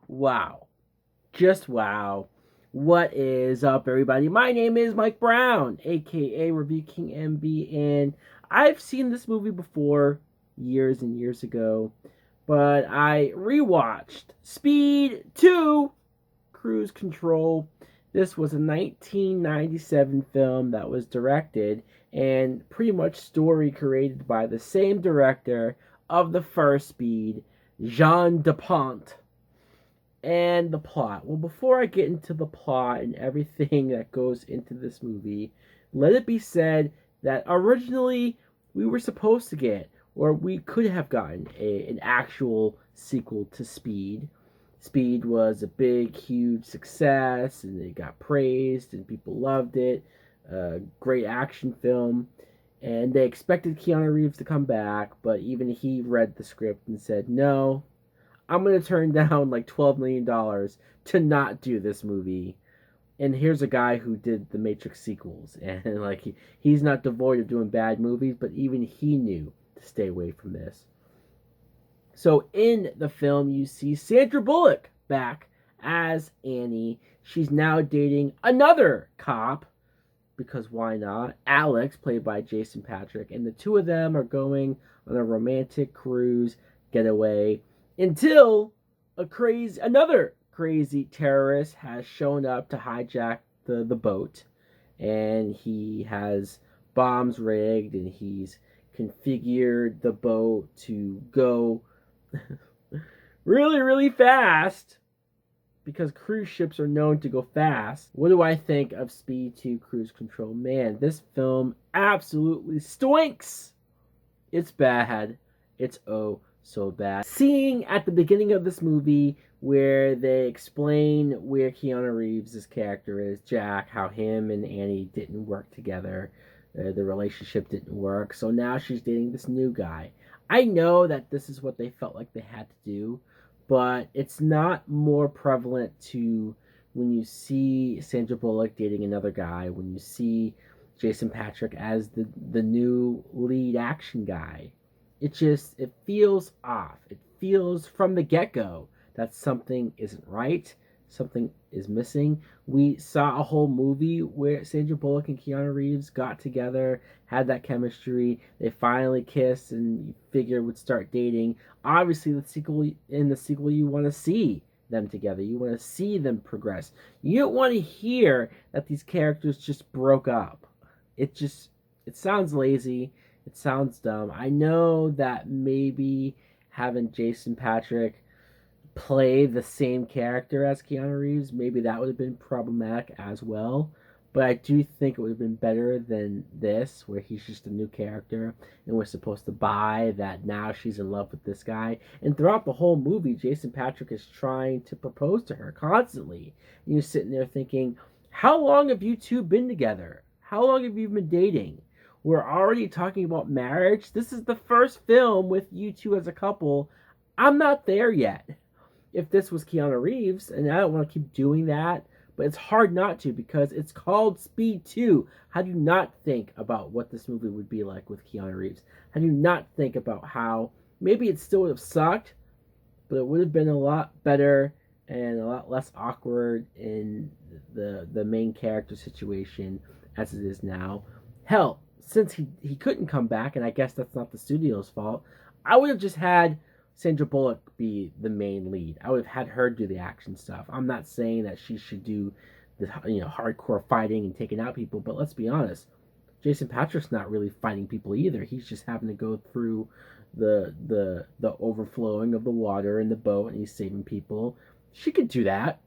Wow. Just wow. What is up, everybody? My name is Mike Brown, aka Review King MB, and I've seen this movie before years and years ago, but I rewatched Speed 2 Cruise Control. This was a 1997 film that was directed and pretty much story created by the same director of the first Speed, Jean Dupont. And the plot. Well, before I get into the plot and everything that goes into this movie, let it be said that originally we were supposed to get, or we could have gotten, an actual sequel to Speed. Speed was a big, huge success, and it got praised, and people loved it. Great action film. And they expected Keanu Reeves to come back, but even he read the script and said, no, I'm going to turn down like $12 million to not do this movie. And here's a guy who did the Matrix sequels. And like he's not devoid of doing bad movies, but even he knew to stay away from this. So in the film, you see Sandra Bullock back as Annie. She's now dating another cop, because why not? Alex, played by Jason Patric. And the two of them are going on a romantic cruise getaway until another crazy terrorist has shown up to hijack the boat. And he has bombs rigged, and he's configured the boat to go really, really fast, because cruise ships are known to go fast. What do I think of Speed 2 Cruise Control? Man, this film absolutely stinks. It's bad. It's so bad. Seeing at the beginning of this movie where they explain where Keanu Reeves' character is, Jack, how him and Annie didn't work together. The relationship didn't work. So now she's dating this new guy. I know that this is what they felt like they had to do, but it's not more prevalent to when you see Sandra Bullock dating another guy, when you see Jason Patric as the new lead action guy. It feels off. It feels from the get-go that something isn't right, something is missing. We saw a whole movie where Sandra Bullock and Keanu Reeves got together, had that chemistry. They finally kissed, and you figure would start dating. Obviously, in the sequel, you want to see them together. You want to see them progress. You don't want to hear that these characters just broke up. It sounds lazy. It sounds dumb. I know that maybe having Jason Patric play the same character as Keanu Reeves, maybe that would have been problematic as well. But I do think it would have been better than this, where he's just a new character and we're supposed to buy that now she's in love with this guy. And throughout the whole movie, Jason Patric is trying to propose to her constantly. And you're sitting there thinking, how long have you two been together? How long have you been dating? We're already talking about marriage. This is the first film with you two as a couple. I'm not there yet. If this was Keanu Reeves, and I don't want to keep doing that, but it's hard not to, because it's called Speed 2. How do you not think about what this movie would be like with Keanu Reeves? How do you not think about how maybe it still would have sucked, but it would have been a lot better and a lot less awkward in the main character situation as it is now? Hell, since he couldn't come back, and I guess that's not the studio's fault, I would have just had Sandra Bullock be the main lead. I would have had her do the action stuff. I'm not saying that she should do the hardcore fighting and taking out people, but let's be honest, Jason Patric's not really fighting people either. He's just having to go through the overflowing of the water in the boat, and he's saving people. She could do that.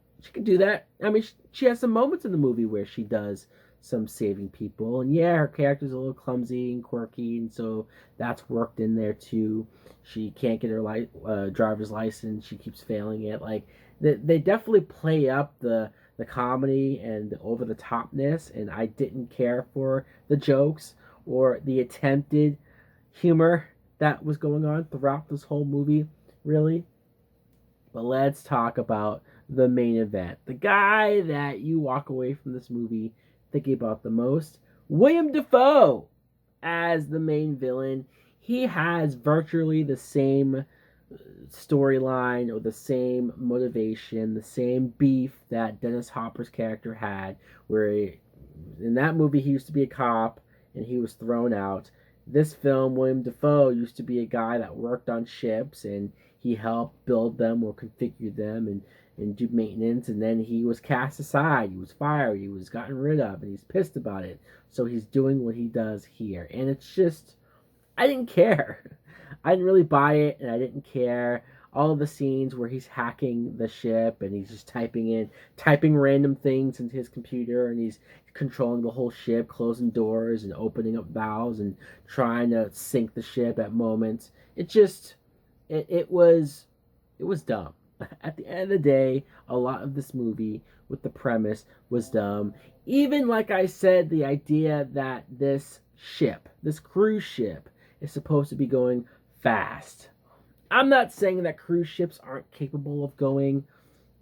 I mean, she has some moments in the movie where she does some saving people, and yeah, her character's a little clumsy and quirky, and so that's worked in there too. She can't get her driver's license. She keeps failing it. Like they definitely play up the comedy and the over the topness, and I didn't care for the jokes or the attempted humor that was going on throughout this whole movie, really. But let's talk about the main event. The guy that you walk away from this movie thinking about the most, William Dafoe as the main villain. he has virtually the same storyline or the same motivation, the same beef that Dennis Hopper's character had, where in that movie he used to be a cop and he was thrown out. This film, William Dafoe used to be a guy that worked on ships and he helped build them or configure them and do maintenance, and then he was cast aside, he was fired, he was gotten rid of, and he's pissed about it. So he's doing what he does here. And it's just, I didn't care. I didn't really buy it, and I didn't care. All of the scenes where he's hacking the ship and he's just typing random things into his computer, and he's controlling the whole ship, closing doors and opening up valves and trying to sink the ship at moments. It was dumb. At the end of the day, a lot of this movie with the premise was dumb. Even like I said, the idea that this cruise ship, is supposed to be going fast. I'm not saying that cruise ships aren't capable of going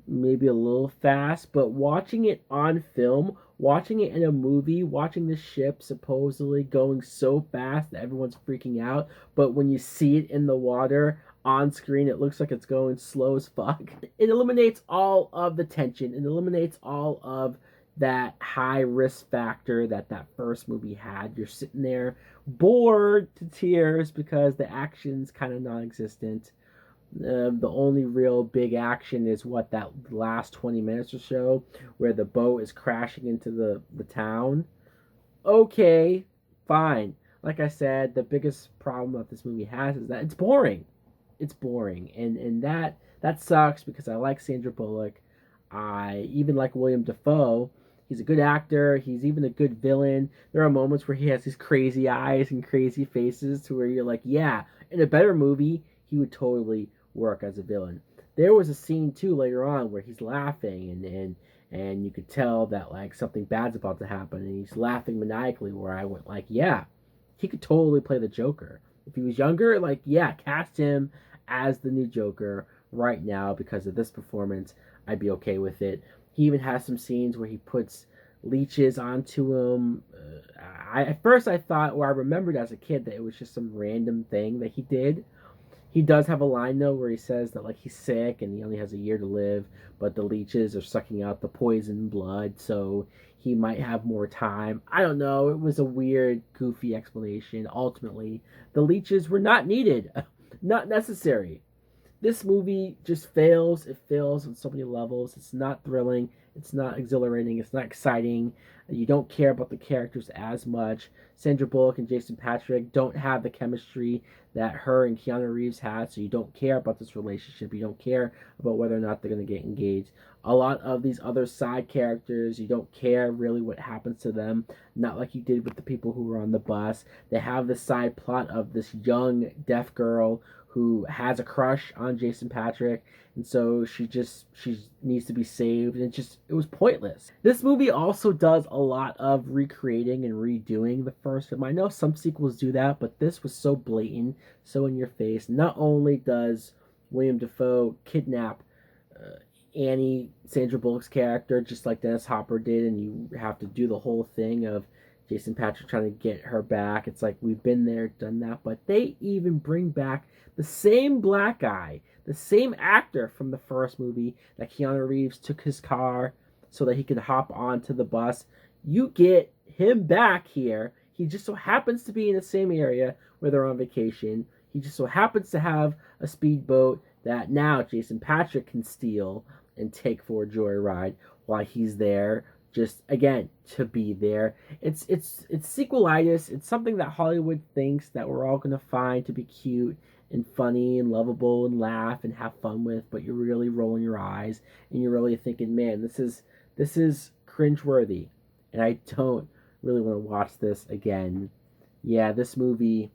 maybe a little fast, but watching it on film, watching it in a movie, watching the ship supposedly going so fast that everyone's freaking out, but when you see it in the water on screen, it looks like it's going slow as fuck. It eliminates all of the tension. It eliminates all of that high risk factor that first movie had. You're sitting there bored to tears because the action's kind of non-existent. The only real big action is that last 20 minutes or so where the boat is crashing into the town. Okay, fine. Like I said, the biggest problem that this movie has is that it's boring. It's boring, and that sucks because I like Sandra Bullock. I even like William Dafoe. He's a good actor. He's even a good villain. There are moments where he has these crazy eyes and crazy faces to where you're like, yeah, in a better movie, he would totally work as a villain. There was a scene too later on where he's laughing and you could tell that like something bad's about to happen, and he's laughing maniacally, where I went like, yeah, he could totally play the Joker. If he was younger, like, yeah, cast him as the new Joker right now because of this performance. I'd be okay with it. He even has some scenes where he puts leeches onto him. At first I thought, or I remembered as a kid, that it was just some random thing that he did. He does have a line though where he says that like he's sick and he only has a year to live, but the leeches are sucking out the poison blood, so he might have more time. I don't know. It was a weird, goofy explanation. Ultimately, the leeches were not needed, not necessary. This movie just fails. It fails on so many levels. It's not thrilling. It's not exhilarating. It's not exciting. You don't care about the characters as much. Sandra Bullock and Jason Patric don't have the chemistry that her and Keanu Reeves had, so you don't care about this relationship. You don't care about whether or not they're going to get engaged. A lot of these other side characters, you don't care really what happens to them. Not like you did with the people who were on the bus. They have this side plot of this young deaf girl who has a crush on Jason Patric, and so she needs to be saved, and it was pointless. This movie also does a lot of recreating and redoing the first film. I know some sequels do that, but this was so blatant, so in your face. Not only does William Dafoe kidnap Annie, Sandra Bullock's character, just like Dennis Hopper did, and you have to do the whole thing of Jason Patric trying to get her back. It's like, we've been there, done that, but they even bring back the same black guy, the same actor from the first movie that Keanu Reeves took his car so that he could hop onto the bus. You get him back here. He just so happens to be in the same area where they're on vacation. He just so happens to have a speedboat that now Jason Patric can steal and take for a joyride while he's there, just again to be there. It's sequelitis. It's something that Hollywood thinks that we're all gonna find to be cute and funny and lovable and laugh and have fun with, but you're really rolling your eyes and you're really thinking, man, this is cringeworthy, and I don't really want to watch this again. Yeah, this movie's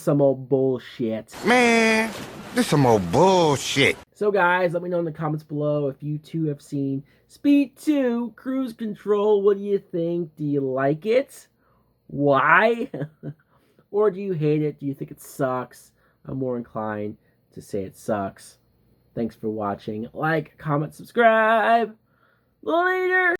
some old bullshit. Man, this some old bullshit. So guys, let me know in the comments below if you too have seen Speed 2 Cruise Control. What do you think? Do you like it? Why? Or do you hate it? Do you think it sucks? I'm more inclined to say it sucks. Thanks for watching. Like, comment, subscribe. Later!